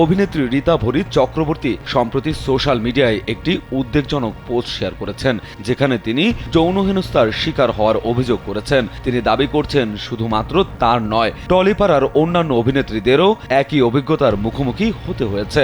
অভিনেত্রী রীতা ভরি চক্রবর্তী সম্প্রতি সোশ্যাল মিডিয়ায় একটি উদ্বেগজনক পোস্ট শেয়ার করেছেন, যেখানে তিনি যৌন হেনস্থার শিকার হওয়ার অভিযোগ করেছেন। তিনি দাবি করছেন শুধুমাত্র তার নয়, টলিপাড়ার অন্যান্য অভিনেত্রীদেরও একই অভিজ্ঞতার মুখোমুখি হতে হয়েছে।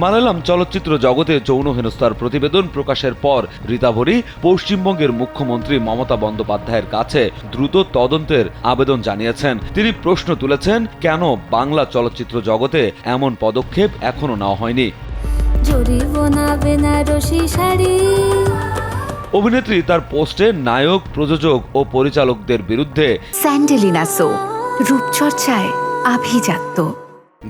মালায়ালাম চলচ্চিত্র জগতে যৌন হেনস্থার প্রতিবেদন প্রকাশের পর রীতা ভরি পশ্চিমবঙ্গের মুখ্যমন্ত্রী মমতা বন্দ্যোপাধ্যায়ের কাছে দ্রুত তদন্তের আবেদন জানিয়েছেন। তিনি প্রশ্ন তুলেছেন, কেন বাংলা চলচ্চিত্র জগতে এমন পদক্ষেপ এখনো নেওয়া হয়নি। অভিনেত্রী তার পোস্টে নায়ক, প্রযোজক ও পরিচালকদের বিরুদ্ধে স্যান্ডেলিনা সো রূপচর্চায় আভিজাত্য,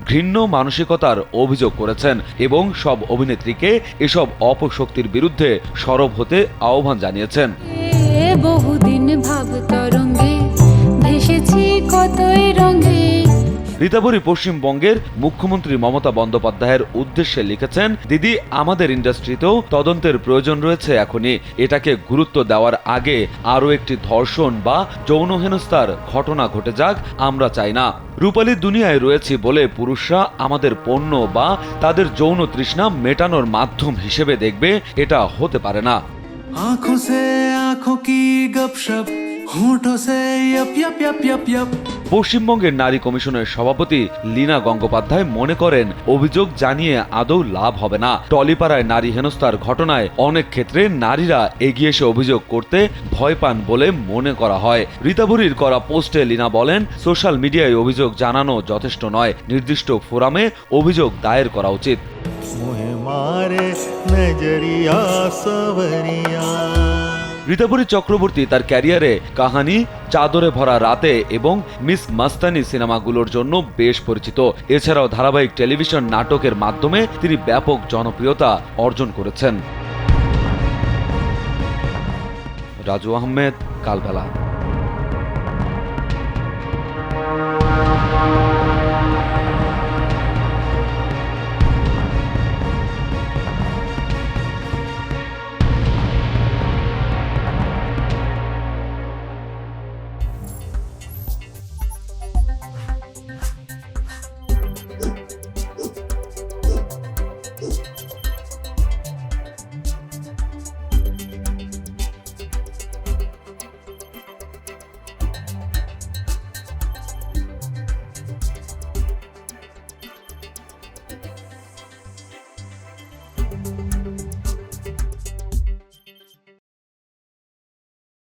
ঘৃণ্য মানসিকতার অভিযোগ করেছেন এবং সব অভিনেত্রীকে এসব অপশক্তির বিরুদ্ধে সরব হতে আহ্বান জানিয়েছেন। বহুদিন ভাবতরঙ্গে ভেসেছি কতই রঙে। রীতা ভরি পশ্চিমবঙ্গের মুখ্যমন্ত্রী মমতা বন্দ্যোপাধ্যায়ের উদ্দেশ্যে লিখেছেন, দিদি, আমাদের ইন্ডাস্ট্রিতেও তদন্তের প্রয়োজন রয়েছে এখনই। এটাকে গুরুত্ব দেওয়ার আগে আরও একটি ধর্ষণ বা যৌন হেনস্থার ঘটনা ঘটে যাক আমরা চাই না। রূপালী দুনিয়ায় রয়েছি বলে পুরুষরা আমাদের পণ্য বা তাদের যৌন তৃষ্ণা মেটানোর মাধ্যম হিসেবে দেখবে, এটা হতে পারে না। आंखों से आंखों की गपशप, होठों से yap yap yap yap yap. পশ্চিমবঙ্গের নারী কমিশনের সভাপতি লীনা গঙ্গোপাধ্যায় মনে করেন, অভিযোগ জানিয়ে আদৌ লাভ হবে না। টলিপাড়ায় নারী হেনস্থার ঘটনায় অনেক ক্ষেত্রে নারীরা এগিয়ে এসে অভিযোগ করতে ভয় পান বলে মনে করা হয়। রীতা ভরির করা পোস্টে লীনা বলেন, সোশ্যাল মিডিয়ায় অভিযোগ জানানো যথেষ্ট নয়, নির্দিষ্ট ফোরামে অভিযোগ দায়ের করা উচিত। রীতা ভরি চক্রবর্তী তার ক্যারিয়ারে কাহানি, চাদরে ভরা রাতে এবং মিস মাস্তানি সিনেমাগুলোর জন্য বেশ পরিচিত। এছাড়াও ধারাবাহিক টেলিভিশন নাটকের মাধ্যমে তিনি ব্যাপক জনপ্রিয়তা অর্জন করেছেন। রাজু আহমেদ, কালবেলা।